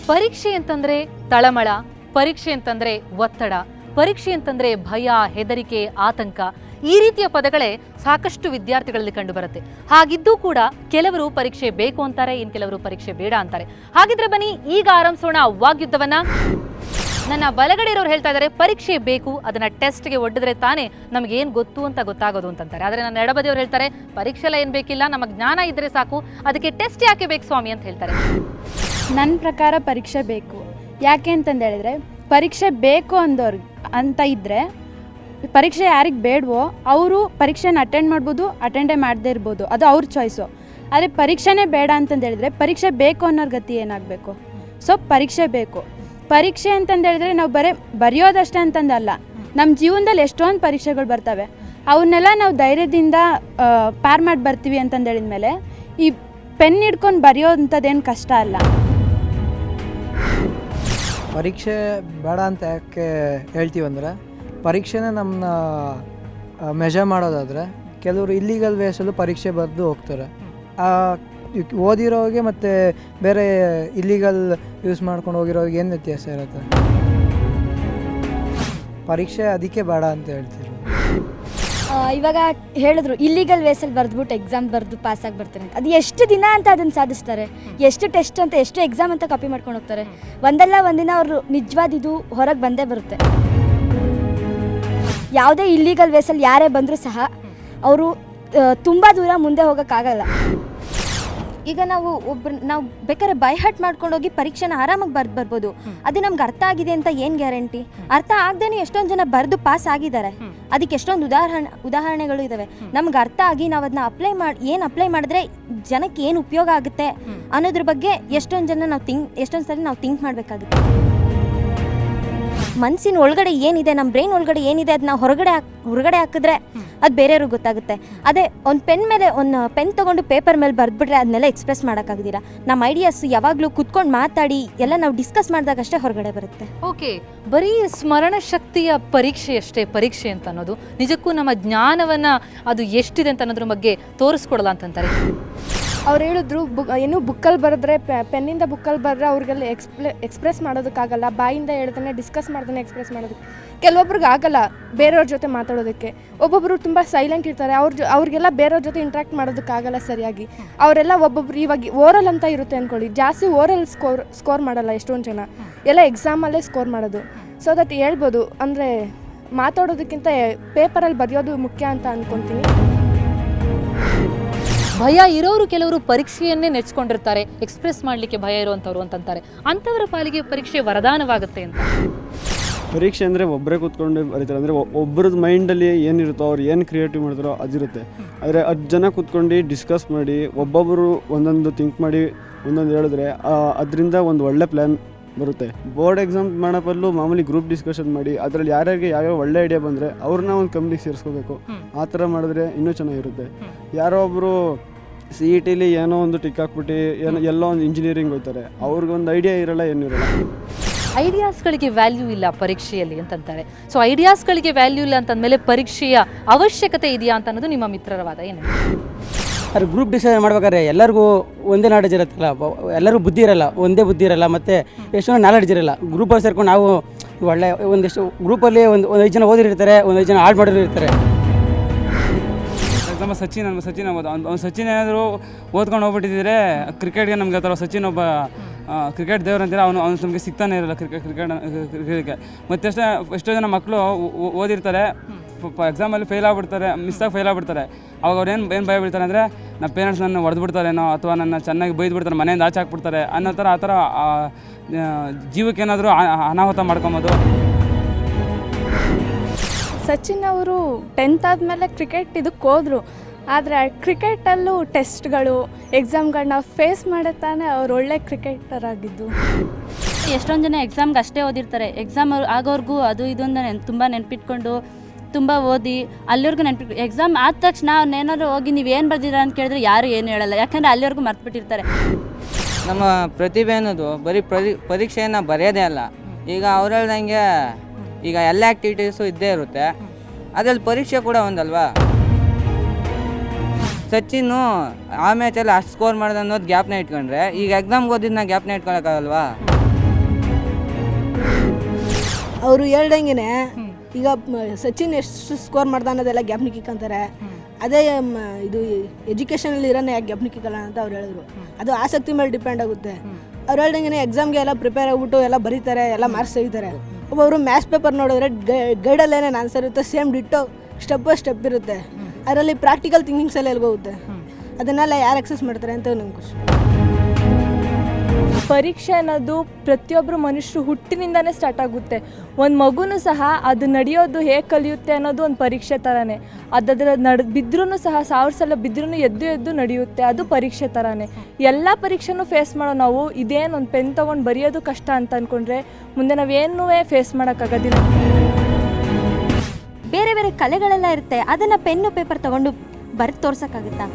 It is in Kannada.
ಪರೀಕ್ಷೆ ಅಂತಂದ್ರೆ ತಳಮಳ, ಪರೀಕ್ಷೆ ಅಂತಂದ್ರೆ ಒತ್ತಡ, ಪರೀಕ್ಷೆ ಅಂತಂದ್ರೆ ಭಯ, ಹೆದರಿಕೆ, ಆತಂಕ, ಈ ರೀತಿಯ ಪದಗಳೇ ಸಾಕಷ್ಟು ವಿದ್ಯಾರ್ಥಿಗಳಲ್ಲಿ ಕಂಡುಬರುತ್ತೆ. ಹಾಗಿದ್ದೂ ಕೂಡ ಕೆಲವರು ಪರೀಕ್ಷೆ ಬೇಕು ಅಂತಾರೆ, ಇನ್ನು ಕೆಲವರು ಪರೀಕ್ಷೆ ಬೇಡ ಅಂತಾರೆ. ಹಾಗಿದ್ರೆ ಬನ್ನಿ ಈಗ ಆರಂಭಿಸೋಣ ವಾಗ್ಯುದ್ಧವನ್ನ. ನನ್ನ ಬಲಗಡೆ ಇರೋರು ಹೇಳ್ತಾ ಇದ್ದಾರೆ ಪರೀಕ್ಷೆ ಬೇಕು, ಅದನ್ನ ಟೆಸ್ಟ್ಗೆ ಒಡ್ಡಿದ್ರೆ ತಾನೇ ನಮಗೇನು ಗೊತ್ತು ಅಂತ ಗೊತ್ತಾಗೋದು ಅಂತಾರೆ. ಆದರೆ ನನ್ನ ಎಡಬದಿಯವರು ಹೇಳ್ತಾರೆ ಪರೀಕ್ಷೆ ಎಲ್ಲ ಏನು ಬೇಕಿಲ್ಲ, ನಮಗೆ ಜ್ಞಾನ ಇದ್ರೆ ಸಾಕು, ಅದಕ್ಕೆ ಟೆಸ್ಟ್ ಯಾಕೆ ಬೇಕು ಸ್ವಾಮಿ ಅಂತ ಹೇಳ್ತಾರೆ. ನನ್ನ ಪ್ರಕಾರ ಪರೀಕ್ಷೆ ಬೇಕು. ಯಾಕೆ ಅಂತಂದು ಹೇಳಿದ್ರೆ ಪರೀಕ್ಷೆ ಬೇಕು ಅಂತ ಇದ್ದರೆ ಪರೀಕ್ಷೆ ಯಾರಿಗೆ ಬೇಡವೋ ಅವರು ಪರೀಕ್ಷೆನ ಅಟೆಂಡ್ ಮಾಡ್ಬೋದು, ಅಟೆಂಡೇ ಮಾಡದೇ ಇರ್ಬೋದು, ಅದು ಅವ್ರ ಚಾಯ್ಸು. ಆದರೆ ಪರೀಕ್ಷೆನೇ ಬೇಡ ಅಂತಂದು ಹೇಳಿದ್ರೆ ಪರೀಕ್ಷೆ ಬೇಕು ಅನ್ನೋರ ಗತಿ ಏನಾಗಬೇಕು? ಸೊ ಪರೀಕ್ಷೆ ಬೇಕು. ಪರೀಕ್ಷೆ ಅಂತಂದು ಹೇಳಿದ್ರೆ ನಾವು ಬರೆಯೋದಷ್ಟೇ ಅಂತಂದಲ್ಲ, ನಮ್ಮ ಜೀವನದಲ್ಲಿ ಎಷ್ಟೊಂದು ಪರೀಕ್ಷೆಗಳು ಬರ್ತವೆ, ಅವನ್ನೆಲ್ಲ ನಾವು ಧೈರ್ಯದಿಂದ ಪಾರ್ ಮಾಡಿ ಬರ್ತೀವಿ ಅಂತಂದು ಹೇಳಿದ್ಮೇಲೆ ಈ ಪೆನ್ ಹಿಡ್ಕೊಂಡು ಬರೆಯೋಂಥದ್ದೇನು ಕಷ್ಟ ಅಲ್ಲ. ಪರೀಕ್ಷೆ ಬೇಡ ಅಂತ ಯಾಕೆ ಹೇಳ್ತೀವಂದರೆ, ಪರೀಕ್ಷೆನ ನಮ್ಮನ್ನ ಮೆಜರ್ ಮಾಡೋದಾದರೆ ಕೆಲವರು ಇಲ್ಲಿಗಲ್ ವೇಸಲ್ಲೂ ಪರೀಕ್ಷೆ ಬರೆದು ಹೋಗ್ತಾರೆ. ಓದಿರೋರಿಗೆ ಮತ್ತು ಬೇರೆ ಇಲ್ಲಿಗಲ್ ಯೂಸ್ ಮಾಡ್ಕೊಂಡು ಹೋಗಿರೋರಿಗೆ ಏನು ವ್ಯತ್ಯಾಸ ಇರುತ್ತೆ? ಪರೀಕ್ಷೆ ಅದಕ್ಕೆ ಬೇಡ ಅಂತ ಹೇಳ್ತೀವಿ. ಇವಾಗ ಹೇಳಿದ್ರು ಇಲ್ಲಿಗಲ್ ವೇಸಲ್ಲಿ ಬರೆದ್ಬಿಟ್ಟು ಎಕ್ಸಾಮ್ ಬರೆದು ಪಾಸಾಗಿ ಬರ್ತಾರೆ ಅಂತ. ಅದು ಎಷ್ಟು ದಿನ ಅಂತ ಅದನ್ನು ಸಾಧಿಸ್ತಾರೆ, ಎಷ್ಟು ಟೆಸ್ಟ್ ಅಂತ, ಎಷ್ಟು ಎಕ್ಸಾಮ್ ಅಂತ ಕಾಪಿ ಮಾಡ್ಕೊಂಡು ಹೋಗ್ತಾರೆ. ಒಂದಲ್ಲ ಒಂದಿನ ಅವರು ನಿಜವಾದಿದು ಹೊರಗೆ ಬಂದೇ ಬರುತ್ತೆ. ಯಾವುದೇ ಇಲ್ಲಿಗಲ್ ವೇಸಲ್ಲಿ ಯಾರೇ ಬಂದರೂ ಸಹ ಅವರು ತುಂಬ ದೂರ ಮುಂದೆ ಹೋಗೋಕ್ಕಾಗಲ್ಲ. ಈಗ ನಾವು ಬೇಕಾದ್ರೆ ಬೈ ಹಾರ್ಟ್ ಮಾಡ್ಕೊಂಡು ಹೋಗಿ ಪರೀಕ್ಷೆನ ಆರಾಮಾಗಿ ಬರ್ಬೋದು. ಅದು ನಮ್ಗೆ ಅರ್ಥ ಆಗಿದೆ ಅಂತ ಏನು ಗ್ಯಾರಂಟಿ? ಅರ್ಥ ಆಗದೇನೆ ಎಷ್ಟೊಂದು ಜನ ಬರೆದು ಪಾಸ್ ಆಗಿದ್ದಾರೆ. ಅದಕ್ಕೆ ಎಷ್ಟೊಂದು ಉದಾಹರಣೆಗಳು ಇದ್ದಾವೆ. ನಮ್ಗೆ ಅರ್ಥ ಆಗಿ ನಾವು ಅದನ್ನ ಅಪ್ಲೈ ಮಾಡಿದ್ರೆ ಜನಕ್ಕೆ ಏನು ಉಪಯೋಗ ಆಗುತ್ತೆ ಅನ್ನೋದ್ರ ಬಗ್ಗೆ ಎಷ್ಟೊಂದು ಸಲ ನಾವು ಥಿಂಕ್ ಮಾಡಬೇಕಾಗುತ್ತೆ. ಮನಸ್ಸಿನ ಒಳಗಡೆ ಏನಿದೆ, ನಮ್ಮ ಬ್ರೈನ್ ಒಳಗಡೆ ಏನಿದೆ ಅದನ್ನ ಹೊರಗಡೆ ಹಾಕಿದ್ರೆ ಅದು ಬೇರೆಯವ್ರಿಗೆ ಗೊತ್ತಾಗುತ್ತೆ. ಅದೇ ಒಂದು ಪೆನ್ ತೊಗೊಂಡು ಪೇಪರ್ ಮೇಲೆ ಬರೆದ್ಬಿಟ್ರೆ ಅದನ್ನೆಲ್ಲ ಎಕ್ಸ್ಪ್ರೆಸ್ ಮಾಡೋಕ್ಕಾಗೋದಿಲ್ಲ. ನಮ್ಮ ಐಡಿಯಾಸ್ ಯಾವಾಗಲೂ ಕುತ್ಕೊಂಡು ಮಾತಾಡಿ ಎಲ್ಲ ನಾವು ಡಿಸ್ಕಸ್ ಮಾಡಿದಾಗಷ್ಟೇ ಹೊರಗಡೆ ಬರುತ್ತೆ. ಓಕೆ, ಬರೀ ಸ್ಮರಣ ಶಕ್ತಿಯ ಪರೀಕ್ಷೆ ಅಷ್ಟೇ ಪರೀಕ್ಷೆ ಅಂತ ಅನ್ನೋದು, ನಿಜಕ್ಕೂ ನಮ್ಮ ಜ್ಞಾನವನ್ನು ಅದು ಎಷ್ಟಿದೆ ಅಂತ ಅನ್ನೋದ್ರ ಬಗ್ಗೆ ತೋರಿಸ್ಕೊಡಲ್ಲ ಅಂತಂತಾರೆ. ಅವ್ರು ಹೇಳಿದ್ರು ಬುಕ್ಕಲ್ಲಿ ಬರೆದ್ರೆ ಪೆನ್ನಿಂದ ಬುಕ್ಕಲ್ಲಿ ಬರೆದ್ರೆ ಅವ್ರಿಗೆಲ್ಲ ಎಕ್ಸ್ಪ್ರೆಸ್ ಮಾಡೋದಕ್ಕಾಗಲ್ಲ, ಬಾಯಿಂದ ಹೇಳ್ತಾನೆ ಡಿಸ್ಕಸ್ ಮಾಡ್ತಾನೆ ಎಕ್ಸ್ಪ್ರೆಸ್ ಮಾಡೋದಕ್ಕೆ. ಕೆಲವೊಬ್ರಿಗೆ ಆಗಲ್ಲ ಬೇರೆಯವ್ರ ಜೊತೆ ಮಾತಾಡೋದಕ್ಕೆ. ಒಬ್ಬೊಬ್ಬರು ತುಂಬ ಸೈಲೆಂಟ್ ಇರ್ತಾರೆ, ಅವ್ರಿಗೆಲ್ಲ ಬೇರೆಯವ್ರ ಜೊತೆ ಇಂಟ್ರ್ಯಾಕ್ಟ್ ಮಾಡೋದಕ್ಕಾಗಲ್ಲ ಸರಿಯಾಗಿ. ಅವರೆಲ್ಲ ಒಬ್ಬೊಬ್ರು ಇವಾಗ ಓರಲ್ ಅಂತ ಇರುತ್ತೆ ಅಂದ್ಕೊಳ್ಳಿ, ಜಾಸ್ತಿ ಓರಲ್ ಸ್ಕೋರ್ ಮಾಡಲ್ಲ ಎಷ್ಟೊಂದು ಜನ, ಎಲ್ಲ ಎಕ್ಸಾಮಲ್ಲೇ ಸ್ಕೋರ್ ಮಾಡೋದು. ಸೊ ದಟ್ ಹೇಳ್ಬೋದು, ಅಂದರೆ ಮಾತಾಡೋದಕ್ಕಿಂತ ಪೇಪರಲ್ಲಿ ಬರೆಯೋದು ಮುಖ್ಯ ಅಂತ ಅಂದ್ಕೊತೀನಿ. ಭಯ ಇರೋರು ಕೆಲವರು ಪರೀಕ್ಷೆಯನ್ನೇ ನೆಚ್ಕೊಂಡಿರ್ತಾರೆ, ಎಕ್ಸ್ಪ್ರೆಸ್ ಮಾಡಲಿಕ್ಕೆ ಭಯ ಇರುವಂಥವ್ರು ಅಂತಾರೆ. ಅಂಥವರ ಪಾಲಿಗೆ ಪರೀಕ್ಷೆ ವರದಾನವಾಗುತ್ತೆ ಅಂತ. ಪರೀಕ್ಷೆ ಅಂದರೆ ಒಬ್ಬರೇ ಕೂತ್ಕೊಂಡು ಬರೀತಾರೆ. ಅಂದರೆ ಒಬ್ಬರದ್ದು ಮೈಂಡಲ್ಲಿ ಏನಿರುತ್ತೋ, ಅವ್ರು ಏನು ಕ್ರಿಯೇಟಿವ್ ಮಾಡ್ತಾರೋ ಅದಿರುತ್ತೆ. ಆದರೆ 10 ಜನ ಕೂತ್ಕೊಂಡು ಡಿಸ್ಕಸ್ ಮಾಡಿ ಒಬ್ಬೊಬ್ಬರು ಒಂದೊಂದು ಥಿಂಕ್ ಮಾಡಿ ಒಂದೊಂದು ಹೇಳಿದ್ರೆ ಅದರಿಂದ ಒಂದು ಒಳ್ಳೆ ಪ್ಲ್ಯಾನ್ ಬರುತ್ತೆ. ಬೋರ್ಡ್ ಎಕ್ಸಾಮ್ ಮಾಡೋ ಬದಲು ಮಾಮೂಲಿ ಗ್ರೂಪ್ ಡಿಸ್ಕಷನ್ ಮಾಡಿ ಅದರಲ್ಲಿ ಯಾರ್ಯಾರಿಗೆ ಯಾವ್ಯಾವ ಒಳ್ಳೆ ಐಡಿಯಾ ಬಂದರೆ ಅವ್ರನ್ನ ಒಂದು ಕಂಪ್ನಿಗೆ ಸೇರಿಸ್ಕೋಬೇಕು. ಆ ಥರ ಮಾಡಿದ್ರೆ ಇನ್ನೂ ಚೆನ್ನಾಗಿರುತ್ತೆ. ಯಾರೋ ಒಬ್ಬರು CET ಏನೋ ಒಂದು ಟಿಕ್ ಹಾಕ್ಬಿಟ್ಟು ಎಲ್ಲೋ ಒಂದು ಇಂಜಿನಿಯರಿಂಗ್ ಹೋಗ್ತಾರೆ, ಅವ್ರಿಗೊಂದು ಐಡಿಯಾ ಇರಲ್ಲ, ಏನಿರಲ್ಲ. ಐಡಿಯಾಸ್ಗಳಿಗೆ ವ್ಯಾಲ್ಯೂ ಇಲ್ಲ ಪರೀಕ್ಷೆಯಲ್ಲಿ ಅಂತಂತಾರೆ. ಸೊ ಐಡಿಯಾಸ್ಗಳಿಗೆ ವ್ಯಾಲ್ಯೂ ಇಲ್ಲ ಅಂತಂದಮೇಲೆ ಪರೀಕ್ಷೆಯ ಅವಶ್ಯಕತೆ ಇದೆಯಾ ಅಂತ ಅನ್ನೋದು ನಿಮ್ಮ ಮಿತ್ರರ ವಾದ ಏನು? ಅದು ಗ್ರೂಪ್ ಡಿಸ್ಕಷನ್ ಮಾಡ್ಬೇಕಾದ್ರೆ ಎಲ್ಲರಿಗೂ ಒಂದೇ ನಾಲೆಡ್ಜ್ ಇರುತ್ತಲ್ಲ, ಎಲ್ಲರಿಗೂ ಬುದ್ಧಿ ಇರಲ್ಲ, ಒಂದೇ ಬುದ್ಧಿ ಇರಲ್ಲ, ಮತ್ತು ಎಷ್ಟೊಂದು ನಾಲೆಡ್ಜ್ ಇರಲ್ಲ. ಗ್ರೂಪಲ್ಲಿ ಸೇರ್ಕೊಂಡು ನಾವು ಒಳ್ಳೆ ಒಂದಿಷ್ಟು ಗ್ರೂಪಲ್ಲಿ ಒಂದು 5 ಜನ ಓದಿರ್ತಾರೆ, 5 ಜನ ಹಾಳು ಮಾಡಿರು ಇರ್ತಾರೆ. ನಮ್ಮ ಸಚಿನ್ ಆಗ್ಬೋದು, ಅವ್ನು ಸಚಿನ್ ಏನಾದರೂ ಓದ್ಕೊಂಡು ಹೋಗ್ಬಿಟ್ಟಿದ್ರೆ ಕ್ರಿಕೆಟ್ಗೆ ನಮ್ಗೆ ಆ ಥರ ಸಚಿನ್ ಒಬ್ಬ ಕ್ರಿಕೆಟ್ ದೇವ್ರು ಅಂತೀರ, ಅವನು ನಮಗೆ ಸಿಗ್ತಾನೆ ಇರಲ್ಲ ಕ್ರಿಕೆಟ್ಗೆ. ಮತ್ತು ಎಷ್ಟೋ ಜನ ಮಕ್ಕಳು ಓದಿರ್ತಾರೆ, ಎಕ್ಸಾಮಲ್ಲಿ ಫೇಲ್ ಆಗ್ಬಿಡ್ತಾರೆ, ಮಿಸ್ಸಾಗಿ ಫೇಲ್ ಆಗ್ಬಿಡ್ತಾರೆ. ಅವಾಗ ಅವ್ರು ಏನು ಭಯ ಬೀಳ್ತಾರೆ ಅಂದರೆ ನಮ್ಮ ಪೇರೆಂಟ್ಸ್ ನನ್ನ ಹೊಡೆದ್ಬಿಡ್ತಾರೇನೋ, ಅಥವಾ ನನ್ನ ಚೆನ್ನಾಗಿ ಬೈದ್ಬಿಡ್ತಾರೆ, ಮನೆಯಿಂದ ಆಚೆ ಹಾಕ್ಬಿಡ್ತಾರೆ ಅನ್ನೋ ಥರ. ಆ ಥರ ಜೀವಕ್ಕೇನಾದರೂ ಅನಾಹುತ ಮಾಡ್ಕೊಬೋದು. ಸಚಿನ್ ಅವರು 10th ಆದಮೇಲೆ ಕ್ರಿಕೆಟ್ ಇದಕ್ಕೆ ಹೋದರು, ಆದರೆ ಕ್ರಿಕೆಟಲ್ಲೂ ಟೆಸ್ಟ್ಗಳು ಎಕ್ಸಾಮ್ಗಳನ್ನ ಫೇಸ್ ಮಾಡೇ ತಾನೇ ಅವ್ರು ಒಳ್ಳೆ ಕ್ರಿಕೆಟರ್ ಆಗಿದ್ದು. ಎಷ್ಟೊಂದು ಜನ ಎಕ್ಸಾಮ್ಗೆ ಅಷ್ಟೇ ಓದಿರ್ತಾರೆ, ಎಕ್ಸಾಮ್ ಆಗೋರ್ಗೂ ಅದು ಇದೊಂದು ತುಂಬ ನೆನ್ಪಿಟ್ಕೊಂಡು ತುಂಬ ಓದಿ ಅಲ್ಲಿವರೆಗೂ ನೆನ್ಪಿಟ್ಟು ಎಕ್ಸಾಮ್ ಆದ ತಕ್ಷಣ ಅವ್ನೇನಾದ್ರು ಹೋಗಿ ನೀವೇನು ಬರ್ದಿರ ಅಂತ ಕೇಳಿದ್ರೆ ಯಾರು ಏನು ಹೇಳಲ್ಲ, ಯಾಕಂದರೆ ಅಲ್ಲಿವರೆಗೂ ಮರ್ತ್ಬಿಟ್ಟಿರ್ತಾರೆ. ನಮ್ಮ ಪ್ರತಿಭೆ ಅನ್ನೋದು ಬರೀ ಪರೀಕ್ಷೆಯನ್ನು ಬರೆಯೋದೇ ಅಲ್ಲ. ಈಗ ಅವ್ರು ಹೇಳ್ದಂಗೆ ಈಗ ಎಲ್ಲ ಆ್ಯಕ್ಟಿವಿಟೀಸು ಇದ್ದೇ ಇರುತ್ತೆ, ಅದ್ರಲ್ಲಿ ಪರೀಕ್ಷೆ ಕೂಡ ಒಂದಲ್ವಾ. ಸಚಿನ್ನು ಆ ಮ್ಯಾಚಲ್ಲಿ ಅಷ್ಟು ಸ್ಕೋರ್ ಮಾಡಿದೆ ಅನ್ನೋದು ಗ್ಯಾಪ್ನ ಇಟ್ಕೊಂಡ್ರೆ ಈಗ ಎಕ್ಸಾಮ್ಗೆ ಓದಿದ್ದನ್ನ ಗ್ಯಾಪ್ನ ಇಟ್ಕೊಳಕ್ಕಾಗಲ್ವಾ. ಅವರು ಹೇಳ್ದಂಗೆ ಈಗ ಸಚಿನ್ ಎಷ್ಟು ಸ್ಕೋರ್ ಮಾಡ್ದ ಅನ್ನೋದೆಲ್ಲ ಜ್ಞಾಪನಿಕ್ ಅಂತಾರೆ. ಅದೇ ಇದು ಎಜುಕೇಷನಲ್ಲಿ ಇರೋನೇ ಯಾಕೆ ಜ್ಞಾಪನಿಕಲ್ಲ ಅಂತ ಅವ್ರು ಹೇಳಿದ್ರು. ಅದು ಆಸಕ್ತಿ ಮೇಲೆ ಡಿಪೆಂಡ್ ಆಗುತ್ತೆ. ಅವ್ರು ಹೇಳ್ದಂಗೆ ಎಕ್ಸಾಮ್ಗೆ ಎಲ್ಲ ಪ್ರಿಪೇರ್ ಆಗ್ಬಿಟ್ಟು ಎಲ್ಲ ಬರೀತಾರೆ, ಎಲ್ಲ ಮಾರ್ಕ್ಸ್ ತೆಗಿತಾರೆ. ಒಬ್ಬೊಬ್ರು ಮ್ಯಾಥ್ಸ್ ಪೇಪರ್ ನೋಡಿದ್ರೆ ಗೈಡಲ್ಲಿ ಏನೇನು ಆನ್ಸರ್ ಇರುತ್ತೆ same ditto step by step ಇರುತ್ತೆ. ಅದರಲ್ಲಿ ಪ್ರಾಕ್ಟಿಕಲ್ ಥಿಂಕಿಂಗ್ಸ್ ಎಲ್ಲ ಎಲ್ಗೋಗುತ್ತೆ. ಅದನ್ನೆಲ್ಲ ಯಾರು ಎಕ್ಸಸ್ ಮಾಡ್ತಾರೆ ಅಂತ ನಂಗೆ ಖುಷಿ. ಪರೀಕ್ಷೆ ಅನ್ನೋದು ಪ್ರತಿಯೊಬ್ಬರು ಮನುಷ್ಯರು ಹುಟ್ಟಿನಿಂದನೇ ಸ್ಟಾರ್ಟ್ ಆಗುತ್ತೆ. ಒಂದು ಮಗುನೂ ಸಹ ಅದು ನಡೆಯೋದು ಹೇಗೆ ಕಲಿಯುತ್ತೆ ಅನ್ನೋದು ಒಂದು ಪರೀಕ್ಷೆ ಥರನೇ. ಅದರ ಬಿದ್ದರೂ ಸಹ 1000 ಸಲ ಬಿದ್ದರೂ ಎದ್ದು ನಡೆಯುತ್ತೆ, ಅದು ಪರೀಕ್ಷೆ ಥರನೇ. ಎಲ್ಲ ಪರೀಕ್ಷೆನೂ ಫೇಸ್ ಮಾಡೋ ನಾವು ಇದೇನು ಒಂದು ಪೆನ್ ತೊಗೊಂಡು ಬರೆಯೋದು ಕಷ್ಟ ಅಂತ ಅಂದ್ಕೊಂಡ್ರೆ ಮುಂದೆ ನಾವೇನೂ ಫೇಸ್ ಮಾಡೋಕ್ಕಾಗೋದಿಲ್ಲ. ಬೇರೆ ಬೇರೆ ಕಲೆಗಳೆಲ್ಲ ಇರುತ್ತೆ, ಅದನ್ನು ಪೆನ್ನು ಪೇಪರ್ ತೊಗೊಂಡು ಬರೆದು ತೋರ್ಸೋಕ್ಕಾಗುತ್ತಾ?